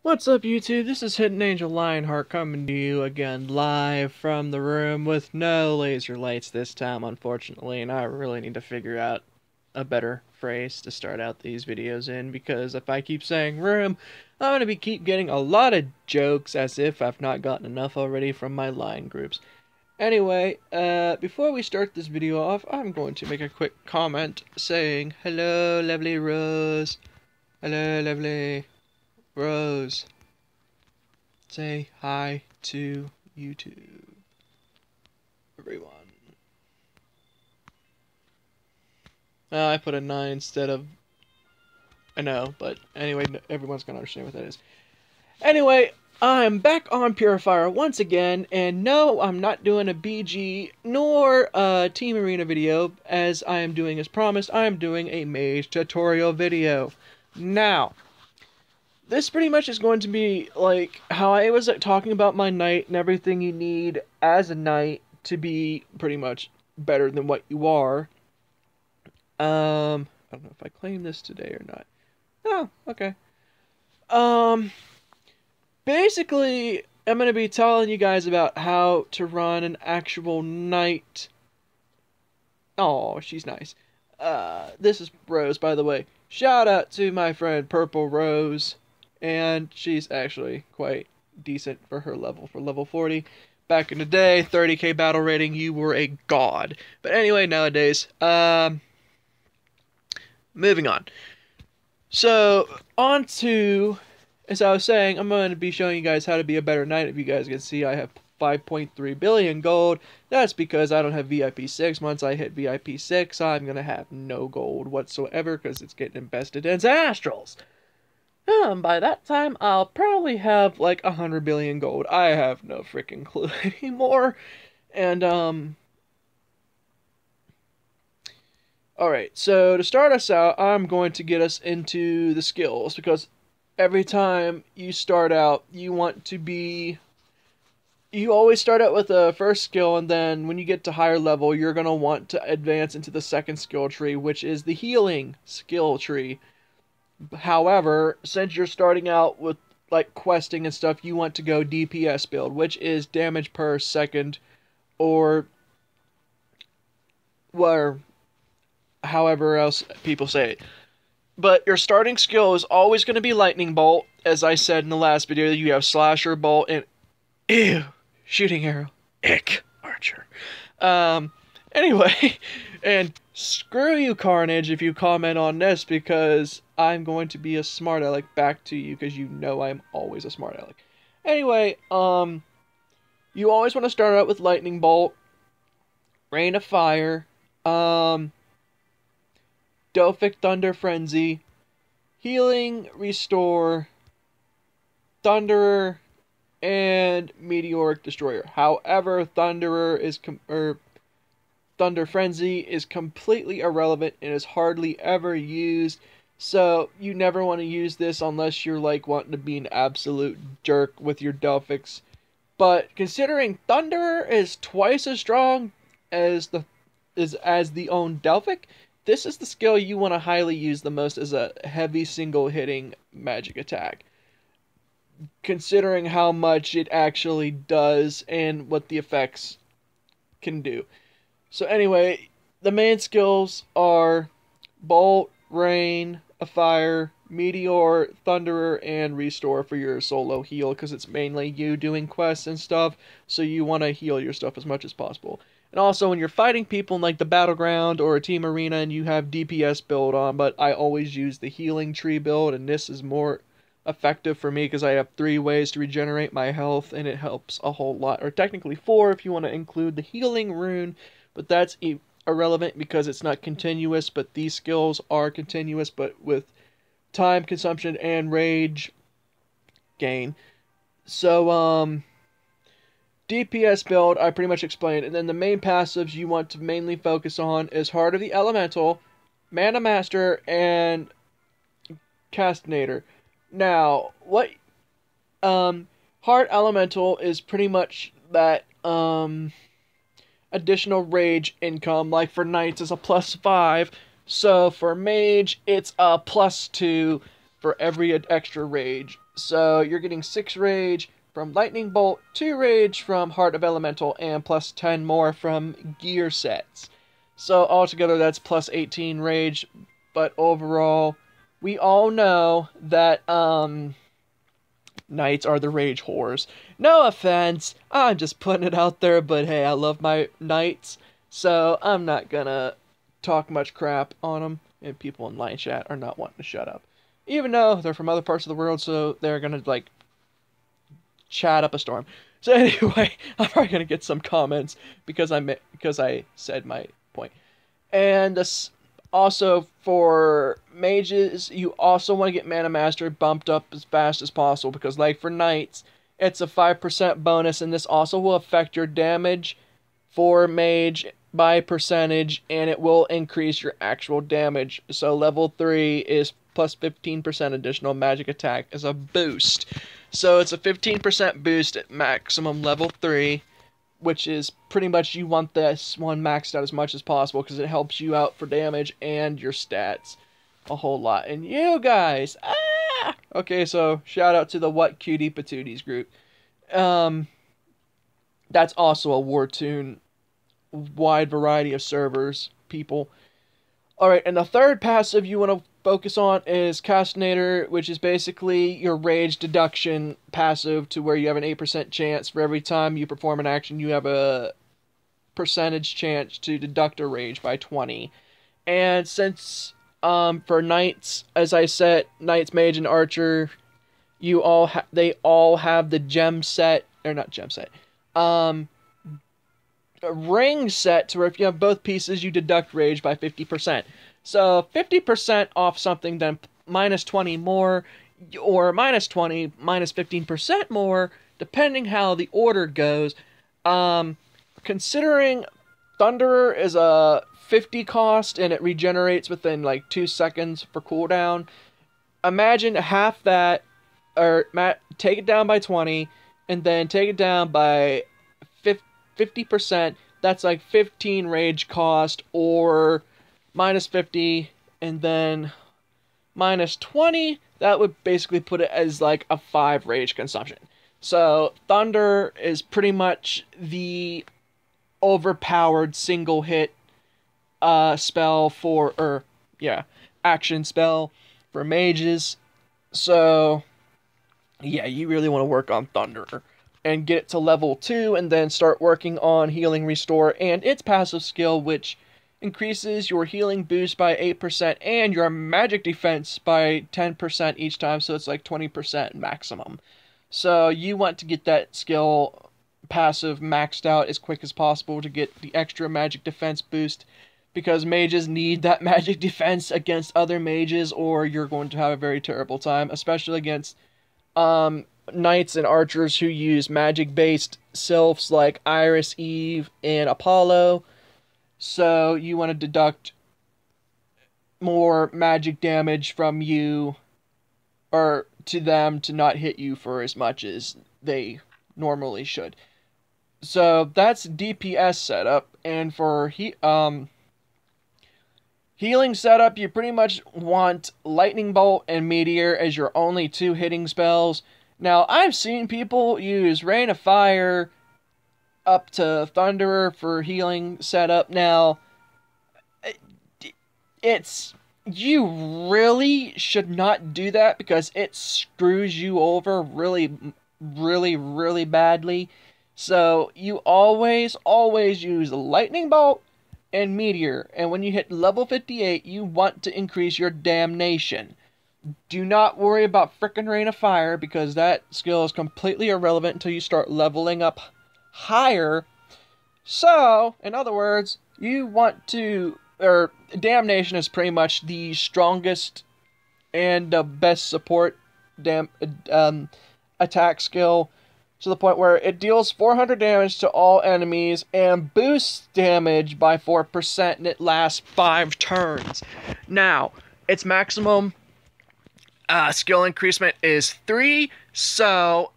What's up, YouTube? This is Hidden Angel Lionheart coming to you again live from the room with no laser lights this time, unfortunately, and I really need to figure out a better phrase to start out these videos in, because if I keep saying room, I'm going to keep getting a lot of jokes as if I've not gotten enough already from my line groups. Anyway, before we start this video off, I'm going to make a quick comment saying, hello, lovely Rose. Hello, lovely Rose. Say hi to YouTube, everyone. I put a 9 instead of... I know, but anyway, everyone's gonna understand what that is. Anyway, I'm back on Purifier once again, and no, I'm not doing a BG nor a Team Arena video, as I am doing as promised. I am doing a Mage tutorial video. Now, this pretty much is going to be like how I was talking about my knight and everything you need as a knight to be pretty much better than what you are. I don't know if I claim this today or not. Oh, okay. Basically, I'm going to be telling you guys about how to run an actual knight. Oh, she's nice. This is Rose, by the way. Shout out to my friend Purple Rose. And she's actually quite decent for her level, for level 40. Back in the day, 30k battle rating, you were a god. But anyway, nowadays, moving on. So, on to, as I was saying, I'm going to be showing you guys how to be a better knight. If you guys can see, I have 5.3 billion gold. That's because I don't have VIP 6. Once I hit VIP 6, I'm going to have no gold whatsoever because it's getting invested in astrals. By that time, I'll probably have like 100 billion gold. I have no freaking clue anymore. And, alright, so to start us out, I'm going to get us into the skills, because every time you start out, you want to be... You always start out with the first skill, and then when you get to higher level, you're going to want to advance into the second skill tree, which is the healing skill tree. However, since you're starting out with like questing and stuff, you want to go DPS build, which is damage per second, or however else people say it. But your starting skill is always going to be lightning bolt. As I said in the last video, you have slasher bolt and shooting arrow, archer. Anyway, and screw you, Carnage, if you comment on this, because I'm going to be a smart aleck back to you, because you know I'm always a smart aleck. Anyway, you always want to start out with Lightning Bolt, Rain of Fire, Delphic Thunder Frenzy, Healing, Restore, Thunderer, and Meteoric Destroyer. However, Thunder Frenzy is completely irrelevant and is hardly ever used, so you never want to use this unless you're like wanting to be an absolute jerk with your Delphics. But considering Thunder is twice as strong as the own Delphic, this is the skill you want to highly use the most as a heavy single hitting magic attack, considering how much it actually does and what the effects can do. So anyway, the main skills are Bolt, Rain, a Fire, Meteor, Thunderer, and Restore for your solo heal, because it's mainly you doing quests and stuff, so you want to heal your stuff as much as possible. And also, when you're fighting people in like the Battleground or a Team Arena and you have DPS build on, but I always use the Healing Tree build, and this is more effective for me because I have 3 ways to regenerate my health, and it helps a whole lot, or technically 4 if you want to include the Healing Rune. But that's irrelevant because it's not continuous, but these skills are continuous, but with time consumption and rage gain. So, DPS build, I pretty much explained. And then the main passives you want to mainly focus on is Heart of the Elemental, Mana Master, and Casa Nader. Now, what, Heart Elemental is pretty much that, additional rage income, like for knights is a +5, so for mage it's a +2, for every extra rage. So you're getting 6 rage from Lightning Bolt, 2 rage from Heart of Elemental, and plus 10 more from gear sets. So altogether that's plus 18 rage, but overall, we all know that, knights are the rage whores. No offense, I'm just putting it out there, but hey, I love my knights, so I'm not gonna talk much crap on them, and people in line chat are not wanting to shut up. Even though they're from other parts of the world, so they're gonna, like, chat up a storm. So anyway, I'm probably gonna get some comments because I said my point. And also for mages, you also want to get Mana Master bumped up as fast as possible because, like for knights, it's a 5% bonus, and this also will affect your damage for mage by percentage, and it will increase your actual damage. So level 3 is plus 15% additional magic attack as a boost. So it's a 15% boost at maximum level 3, which is pretty much, you want this one maxed out as much as possible because it helps you out for damage and your stats a whole lot. And you guys, okay, so shout out to the What Cutie Patooties group. That's also a Wartune wide variety of servers, people. Alright, and the third passive you want to focus on is Casa Nader, which is basically your rage deduction passive, to where you have an 8% chance for every time you perform an action, you have a percentage chance to deduct a rage by 20. And since for knights, as I said, knights, mage, and archer, they all have the gem set, or not gem set, a ring set to where if you have both pieces, you deduct rage by 50%. So 50% off something, then minus 20 more, or minus 20, minus 15% more, depending how the order goes. Considering Thunderer is a 50 cost and it regenerates within like 2 seconds for cooldown, imagine half that, or take it down by 20, and then take it down by 50%, that's like 15 rage cost, or minus 50, and then minus 20, that would basically put it as like a 5 rage consumption. So Thunder is pretty much the overpowered single hit spell for, action spell for mages. So yeah, you really want to work on Thunder and get it to level 2, and then start working on Healing Restore and its passive skill, which increases your healing boost by 8% and your magic defense by 10% each time, so it's like 20% maximum. So you want to get that skill passive maxed out as quick as possible to get the extra magic defense boost, because mages need that magic defense against other mages, or you're going to have a very terrible time, especially against knights and archers who use magic-based sylphs like Iris, Eve, and Apollo. So you want to deduct more magic damage from you, or to them, to not hit you for as much as they normally should. So that's DPS setup, and for healing setup, you pretty much want Lightning Bolt and Meteor as your only 2 hitting spells. Now, I've seen people use Rain of Fire up to Thunderer for healing setup. Now, you really should not do that, because it screws you over really, really, really badly. So, you always use Lightning Bolt and Meteor, and when you hit level 58, you want to increase your damnation. Do not worry about frickin' Rain of Fire, because that skill is completely irrelevant until you start leveling up higher. So, in other words, you want to, Damnation is pretty much the strongest and the best support attack skill, to the point where it deals 400 damage to all enemies and boosts damage by 4%, and it lasts 5 turns. Now, its maximum skill increasement is 3, so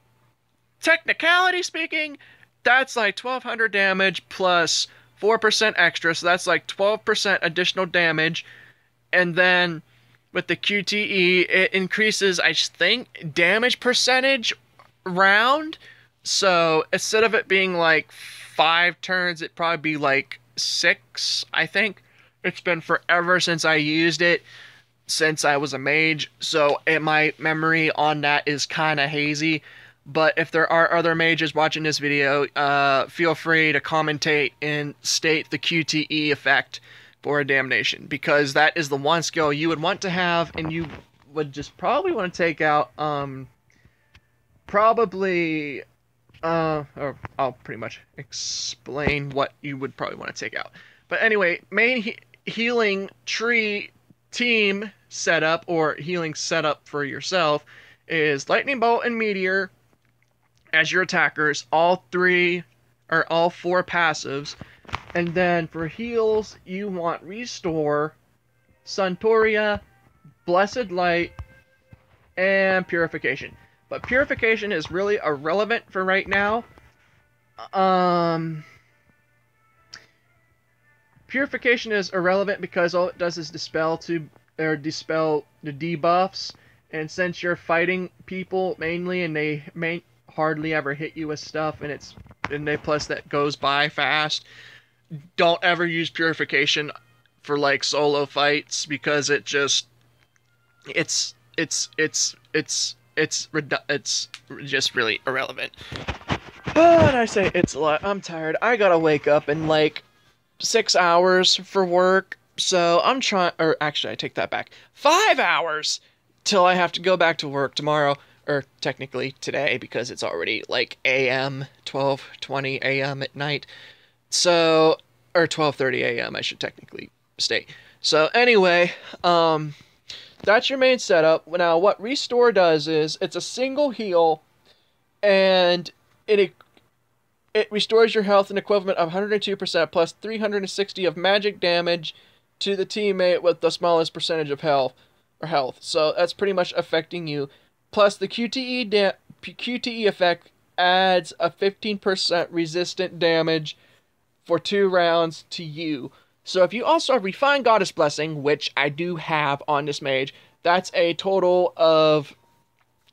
technicality speaking, that's like 1200 damage plus 4% extra, so that's like 12% additional damage. And then with the QTE, it increases, I think, damage percentage round. So instead of it being like 5 turns, it'd probably be like 6, I think. It's been forever since I used it, since I was a mage, so my memory on that is kind of hazy. But if there are other mages watching this video, feel free to commentate and state the QTE effect for a damnation, because that is the one skill you would want to have, and you would just probably want to take out, or I'll pretty much explain what you would probably want to take out. But anyway, main healing tree team setup, or healing setup for yourself, is Lightning Bolt and Meteor as your attackers, all 4 passives. And then for heals, you want Restore, Suntoria, Blessed Light, and Purification. But Purification is really irrelevant for right now. Purification is irrelevant because all it does is dispel the debuffs, and since you're fighting people mainly, and they hardly ever hit you with stuff, and plus that goes by fast, don't ever use Purification for like solo fights, because it's just really irrelevant. But I say it's a lot. I'm tired. I gotta wake up in like 6 hours for work, so I'm trying, or actually I take that back, 5 hours till I have to go back to work tomorrow, or technically today, because it's already like AM, 12:20 AM at night, so, or 12:30 AM I should technically state. So anyway, that's your main setup. Now what Restore does is, it's a single heal, and it restores your health an equivalent of 102% plus 360 of magic damage to the teammate with the smallest percentage of health. So that's pretty much affecting you. Plus the QTE effect adds a 15% resistant damage for 2 rounds to you. So if you also have Refined Goddess Blessing, which I do have on this mage, that's a total of,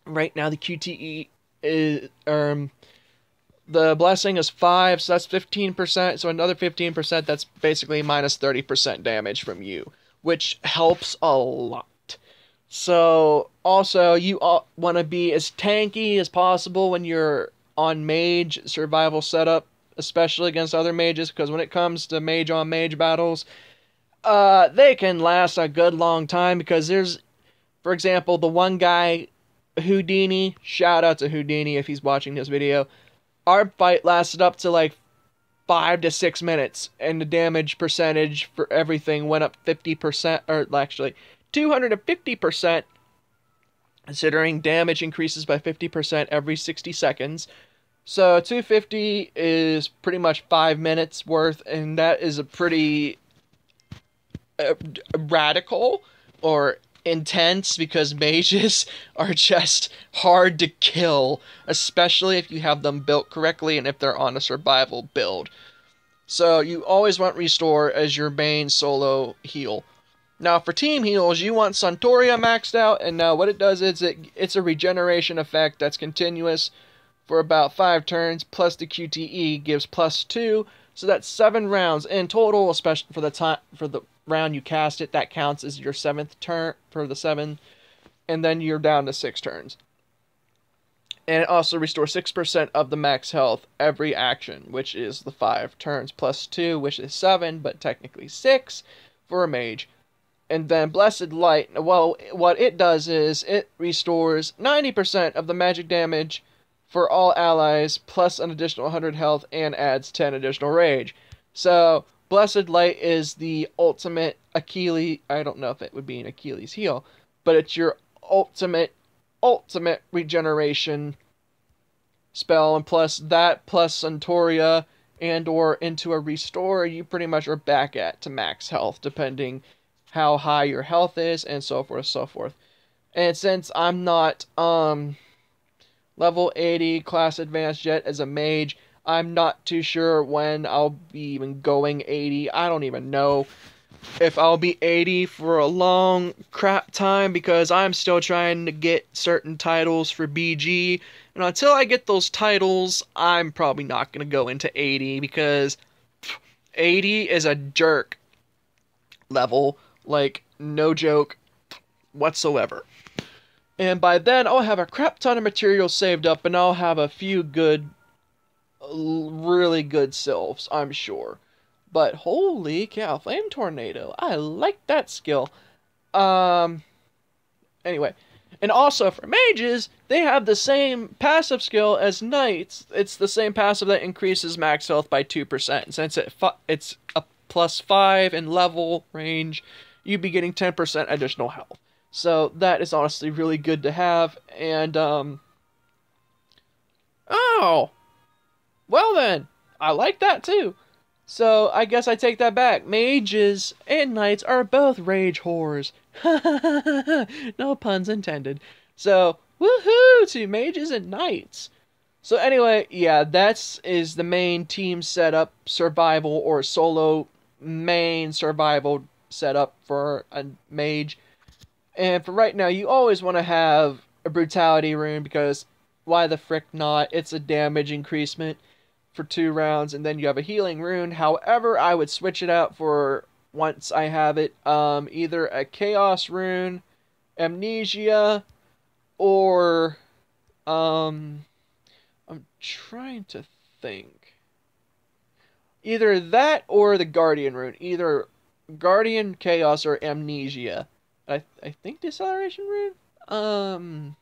right now the QTE is, the blessing is 5, so that's 15%, so another 15%, that's basically minus 30% damage from you, which helps a lot. So, also, you want to be as tanky as possible when you're on mage survival setup, especially against other mages, because when it comes to mage on mage battles, they can last a good long time, because there's, for example, the one guy, Houdini, shout out to Houdini if he's watching this video. Our fight lasted up to like 5 to 6 minutes, and the damage percentage for everything went up 50%, or actually 250%, considering damage increases by 50% every 60 seconds. So 250 is pretty much 5 minutes worth, and that is a pretty radical or intense, because mages are just hard to kill, especially if you have them built correctly and if they're on a survival build. So you always want Restore as your main solo heal. Now for team heals, you want Suntoria maxed out, and now what it does is it's a regeneration effect that's continuous for about 5 turns, plus the QTE gives +2, so that's 7 rounds in total, especially for the round you cast it. That counts as your 7th turn for the 7, and then you're down to 6 turns. And it also restores 6% of the max health every action, which is the 5 turns plus 2, which is 7, but technically 6 for a mage. And then Blessed Light, well, what it does is it restores 90% of the magic damage for all allies, plus an additional 100 health, and adds 10 additional rage. So Blessed Light is the ultimate Achilles, I don't know if it would be an Achilles heel, but it's your ultimate regeneration spell, and plus that, plus Suntoria, and or into a Restore, you pretty much are back to max health, depending how high your health is, and so forth, so forth. And since I'm not, level 80 class advanced yet as a mage, I'm not too sure when I'll be even going 80. I don't even know. if I'll be 80 for a long crap time because I'm still trying to get certain titles for BG. And until I get those titles, I'm probably not going to go into 80 because 80 is a jerk level. Like, no joke whatsoever. And by then, I'll have a crap ton of material saved up and I'll have a few good, really good sylphs, I'm sure. But holy cow, Flame Tornado. I like that skill. Anyway. And also for mages, they have the same passive skill as knights. It's the same passive that increases max health by 2%. Since it's a +5 in level range, you'd be getting 10% additional health. So that is honestly really good to have. And, oh! Well then, I like that too. So, I guess I take that back. Mages and knights are both rage whores. No puns intended. So, woohoo to mages and knights. So anyway, yeah, is the main team setup, survival, or solo main survival setup for a mage. And for right now, you always want to have a brutality rune because why the frick not? It's a damage increasement for 2 rounds, and then you have a healing rune. However, I would switch it out for once I have it, either a chaos rune, amnesia, or I'm trying to think. Either that or the guardian rune, either guardian, chaos, or amnesia. I think deceleration rune.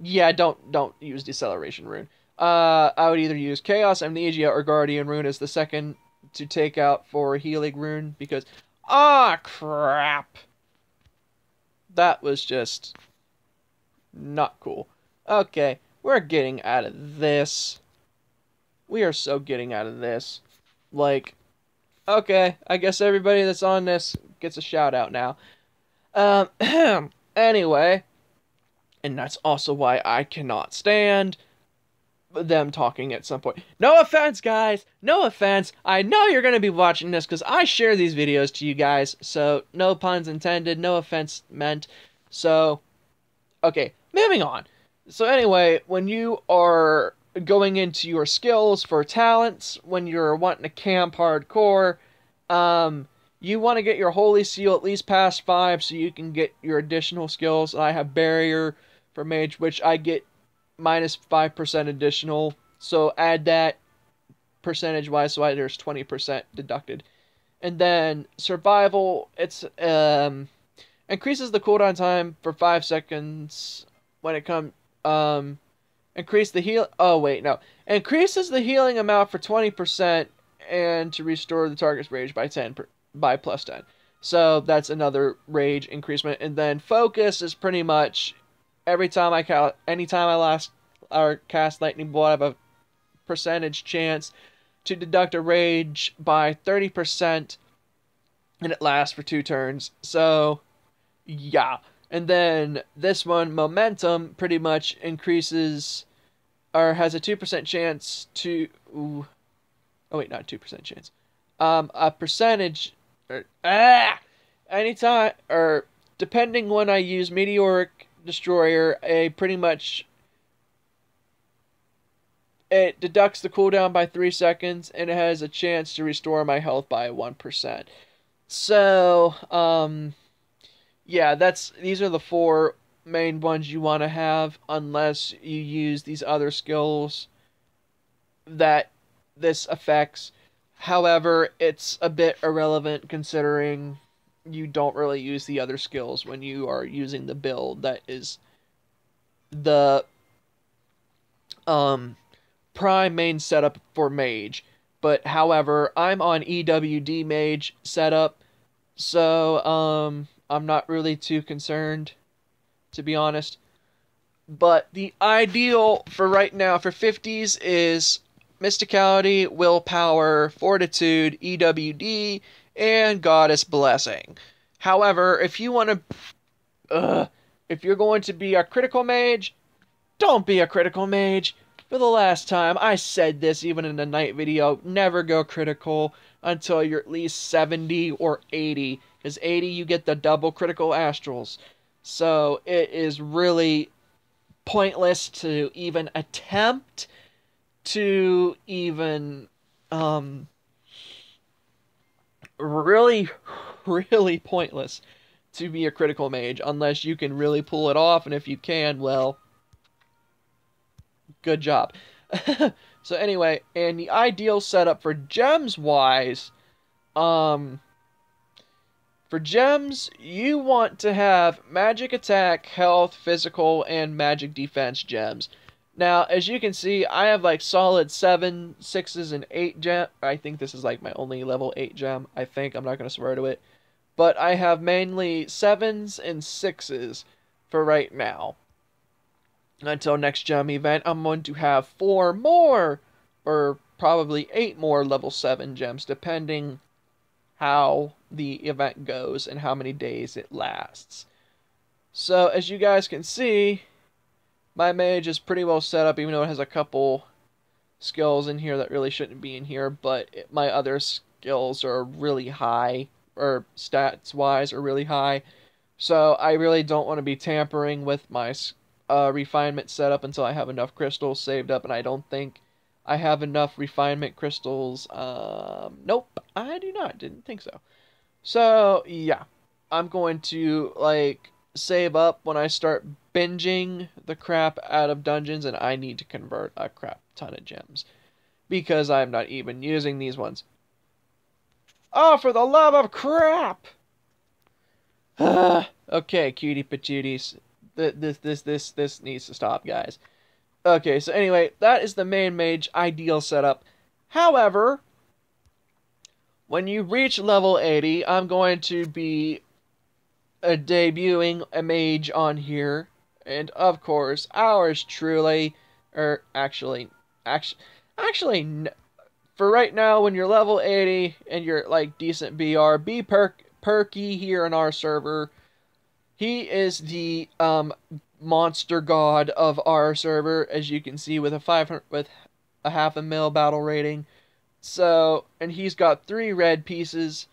Yeah, don't use deceleration rune. I would either use Chaos, Amnesia, or Guardian Rune as the second to take out for Healing Rune, because... Ah, crap! That was just... not cool. Okay, we're getting out of this. We are so getting out of this. Like, okay, I guess everybody that's on this gets a shout out now. Anyway, and that's also why I cannot stand them talking at some point. No offense, guys. No offense. I know you're going to be watching this because I share these videos to you guys. So, no puns intended. No offense meant. So, okay. Moving on. So, anyway, when you are going into your skills for talents, when you're wanting to camp hardcore, you want to get your Holy Seal at least past 5 so you can get your additional skills. I have Barrier for Mage, which I get minus 5% additional, so add that percentage-wise, so there's 20% deducted. And then Survival, it's increases the cooldown time for 5 seconds when it comes, increase the heal, oh wait, no, increases the healing amount for 20% and to restore the target's rage by plus 10. So that's another rage increasement. And then Focus is pretty much anytime I cast Lightning Bolt, I have a percentage chance to deduct a rage by 30%, and it lasts for 2 turns. So, yeah. And then this one, Momentum, pretty much increases, or has a 2% chance to... Ooh, oh wait, not 2% chance. A percentage... anytime, or depending when I use Meteoric Destroyer, it deducts the cooldown by 3 seconds, and it has a chance to restore my health by 1%. So, yeah, these are the 4 main ones you want to have, unless you use these other skills that this affects. However, it's a bit irrelevant considering you don't really use the other skills when you are using the build that is the prime main setup for Mage. But however, I'm on EWD Mage setup, so I'm not really too concerned, to be honest. But the ideal for right now for 50s is Mysticality, Willpower, Fortitude, EWD, and Goddess Blessing. However, if you want to... if you're going to be a critical mage, don't be a critical mage. for the last time, I said this even in the night video, never go critical until you're at least 70 or 80. Because 80, you get the double critical astrals. So it is really pointless to even attempt to even, really, really pointless to be a critical mage unless you can really pull it off, and if you can, well, good job. So anyway, and the ideal setup for gems wise, for gems, you want to have magic attack, health, physical, and magic defense gems. Now, as you can see, I have like solid 7, 6s, and 8 gem. I think this is like my only level 8 gem. I think. I'm not going to swear to it. But I have mainly 7s and 6s for right now. Until next gem event, I'm going to have 4 more, or probably 8 more level 7 gems, depending how the event goes and how many days it lasts. So, as you guys can see, my mage is pretty well set up, even though it has a couple skills in here that really shouldn't be in here, but my other skills are really high, or stats-wise are really high, so I really don't want to be tampering with my refinement setup until I have enough crystals saved up, and I don't think I have enough refinement crystals. Nope, I do not. Didn't think so. So, yeah. I'm going to, like, save up when I start binging the crap out of dungeons, and I need to convert a crap ton of gems. Because I'm not even using these ones. Oh, for the love of crap! Okay, cutie patooties. This needs to stop, guys. Okay, so anyway, that is the main mage ideal setup. However, when you reach level 80, I'm going to be debuting a mage on here. And of course, ours truly, or actually, for right now, when you're level 80 and you're like decent BR, be perky here in our server. He is the monster god of our server, as you can see, with a half a mil battle rating. So, and he's got 3 red pieces.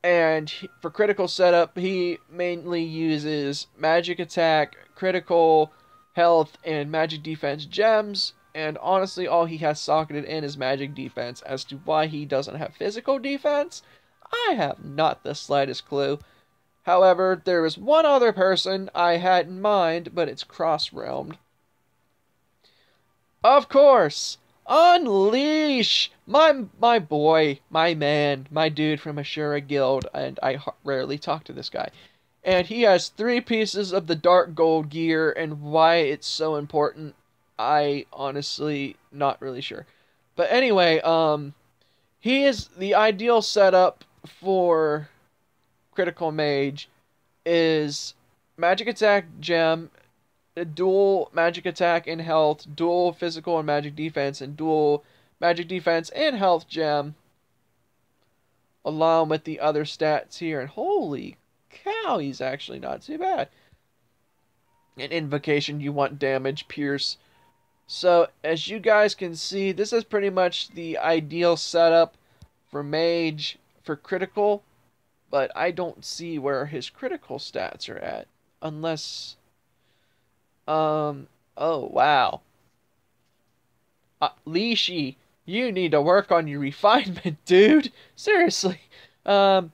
And for critical setup, he mainly uses magic attack, critical, health, and magic defense gems. And honestly, all he has socketed in is magic defense. As to why he doesn't have physical defense, I have not the slightest clue. However, there is one other person I had in mind, but it's cross-realmed. Of course! Unleash! My boy, my man, my dude from Ashura Guild, and I rarely talk to this guy. And he has 3 pieces of the dark gold gear, and why it's so important, I honestly not really sure. But anyway, he is the ideal setup for critical mage is magic attack gem, dual magic attack and health, dual physical and magic defense, and dual magic defense and health gem, along with the other stats here. And holy cow, he's actually not too bad. An invocation, you want damage, pierce. So, as you guys can see, this is pretty much the ideal setup for mage for critical, but I don't see where his critical stats are at, unless... oh, wow. Leashy, you need to work on your refinement, dude. Seriously. Or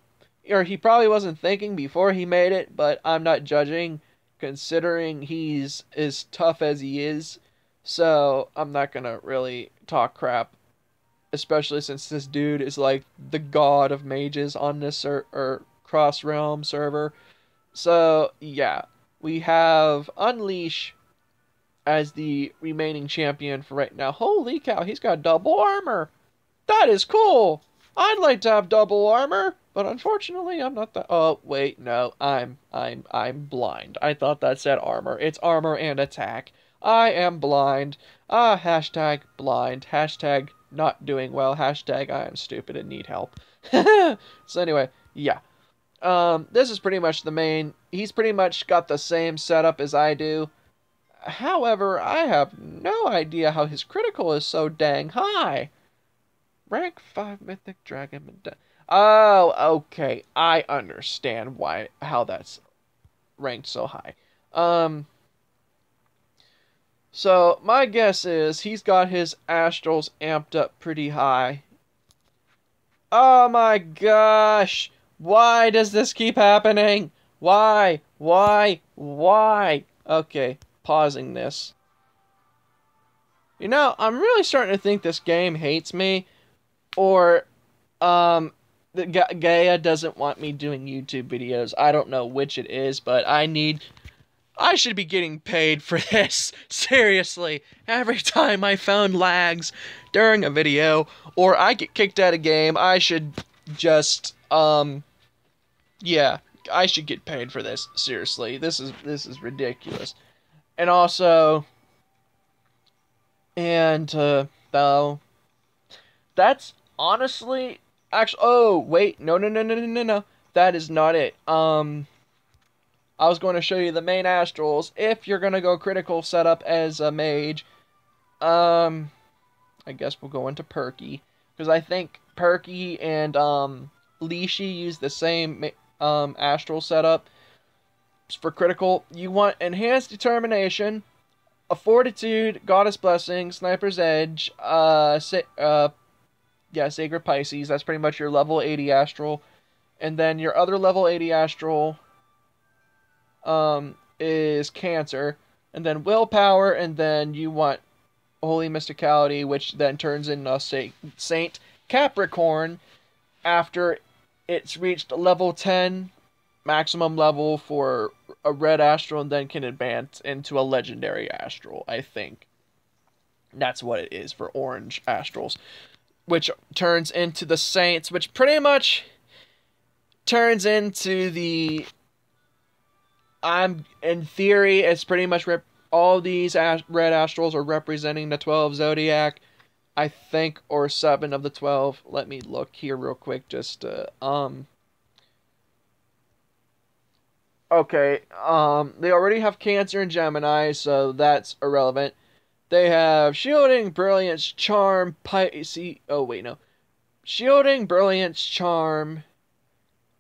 he probably wasn't thinking before he made it, but I'm not judging, considering he's as tough as he is. So, I'm not gonna really talk crap. Especially since this dude is like the god of mages on this cross-realm server. So, yeah. We have Unleash as the remaining champion for right now. Holy cow, he's got double armor. That is cool. I'd like to have double armor, but unfortunately I'm not that. Oh, wait, no. I'm blind. I thought that said armor. It's armor and attack. I am blind. Hashtag blind. Hashtag not doing well. Hashtag I am stupid and need help. So anyway, yeah. This is pretty much the main. He's pretty much got the same setup as I do. However, I have no idea how his critical is so dang high. Rank 5 Mythic Dragon. Oh, okay. I understand how that's ranked so high. So my guess is he's got his astrals amped up pretty high. Oh my gosh! Why does this keep happening? Why? Why? Why? Okay, pausing this. You know, I'm really starting to think this game hates me, or Gaia doesn't want me doing YouTube videos. I don't know which it is, but I should be getting paid for this. Seriously, every time I found lags during a video, or I get kicked out of game, I should just, yeah, I should get paid for this. Seriously, this is ridiculous. And also, though, that's honestly, actually, oh, wait, no, that is not it. I was going to show you the main astrals. If you're going to go critical setup as a mage, I guess we'll go into Perky. Because I think Perky and Lishi use the same astral setup. For critical, you want Enhanced Determination, a Fortitude, Goddess Blessing, Sniper's Edge, Sacred Pisces. That's pretty much your level 80 astral. And then your other level 80 astral is Cancer, and then Willpower, and then you want Holy Mysticality, which then turns into Saint Capricorn after it's reached level 10, maximum level for a red astral, and then can advance into a legendary astral, I think. That's what it is for orange astrals, which turns into the Saints, which pretty much turns into the... in theory, it's pretty much all these red astrals are representing the 12 zodiac, I think, or 7 of the 12. Let me look here real quick, just okay, they already have Cancer and Gemini, so that's irrelevant. They have Shielding, Brilliance, Charm, Pisces, oh wait, no. Shielding, Brilliance, Charm,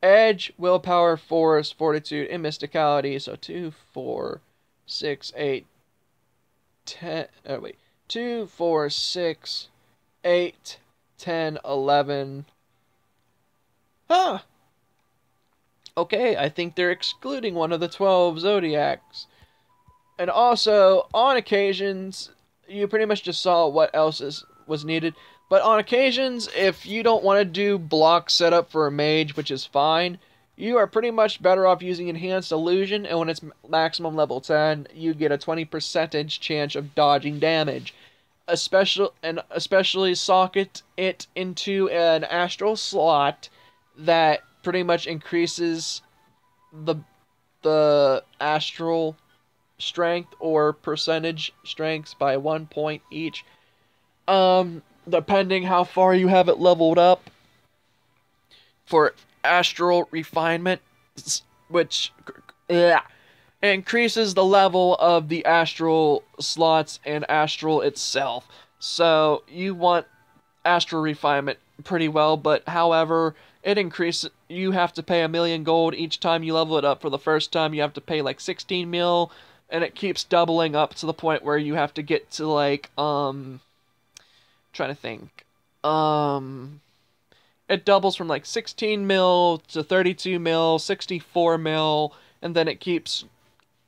Edge, Willpower, Force, Fortitude, and Mysticality. So 2, 4, 6, 8, 10. Oh, wait. 2, 4, 6, 8, 10, 11. Huh. Okay, I think they're excluding one of the 12 zodiacs. And also, on occasions, you pretty much just saw what else was needed. But on occasions, if you don't want to do block setup for a mage, which is fine, you are pretty much better off using Enhanced Illusion, and when it's maximum level 10, you get a 20% chance of dodging damage. Especially socket it into an astral slot that pretty much increases the astral strength or percentage strengths by 1 point each. Depending how far you have it leveled up for astral refinement, which increases the level of the astral slots and astral itself. So you want astral refinement pretty well, but however, it increases. You have to pay 1,000,000 gold each time you level it up. For the first time, you have to pay like 16 mil, and it keeps doubling up to the point where you have to get to like trying to think. It doubles from like 16 mil to 32 mil, 64 mil, and then it keeps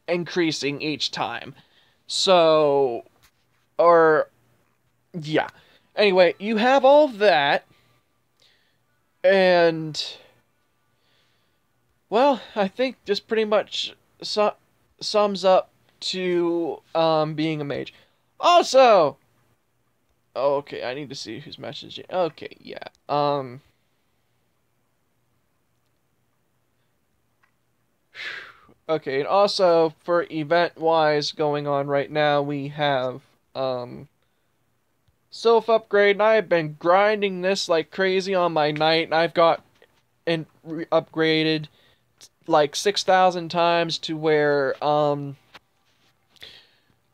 increasing each time. So, yeah. Anyway, you have all that, and, well, I think just pretty much sums up to being a mage. Also, okay, I need to see who's messaging. Okay, yeah. Okay, and also for event-wise going on right now, we have Sylph upgrade, and I've been grinding this like crazy on my knight, and I've got upgraded like 6,000 times to where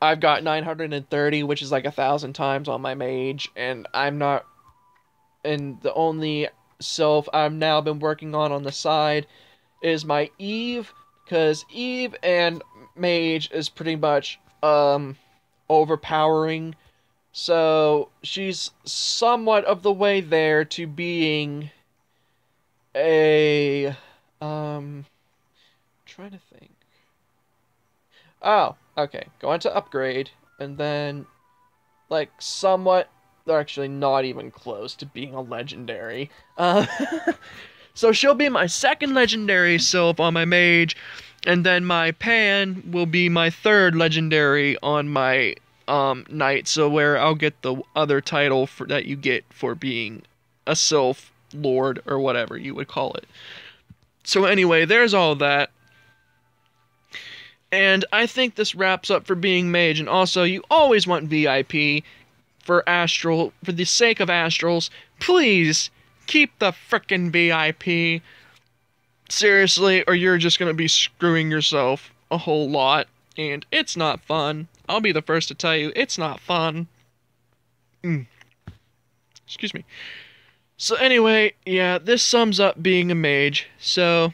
I've got 930, which is like 1,000 times on my mage, and I'm not. And the only sylph I've now been working on the side is my Eve, because Eve and mage is pretty much overpowering. So she's somewhat of the way there to being a trying to think. Oh, okay. Going to upgrade, and then like somewhat, they're actually not even close to being a legendary. So she'll be my second legendary sylph on my mage, and then my Pan will be my third legendary on my knight. So where I'll get the other title for that you get for being a sylph lord or whatever you would call it. So anyway, there's all that. And I think this wraps up for being mage. And also, you always want VIP for Astral. For the sake of Astrals, please keep the frickin' VIP. Seriously, or you're just going to be screwing yourself a whole lot. And it's not fun. I'll be the first to tell you, it's not fun. Excuse me. So anyway, yeah, this sums up being a mage. So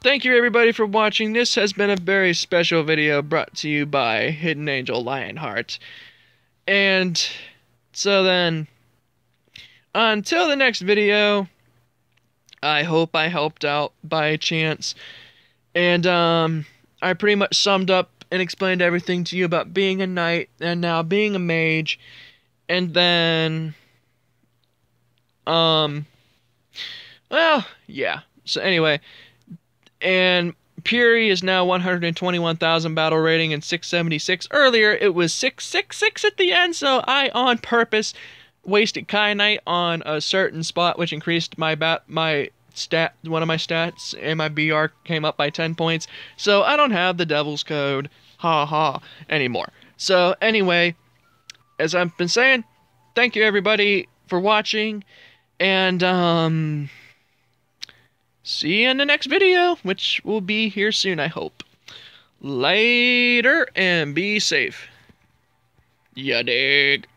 thank you everybody for watching. This has been a very special video brought to you by Hidden Angel Lionheart. And so then, until the next video, I hope I helped out by chance. And I pretty much summed up and explained everything to you about being a knight and now being a mage. And then well, yeah. So anyway, and Puri is now 121,000 battle rating and 676. Earlier, it was 666 at the end, so I, on purpose, wasted Kyanite on a certain spot, which increased my stat, one of my stats, and my BR came up by 10 points. So I don't have the Devil's Code, anymore. So anyway, as I've been saying, thank you everybody for watching. And, see you in the next video, which will be here soon, I hope. Later, and be safe. Ya dig.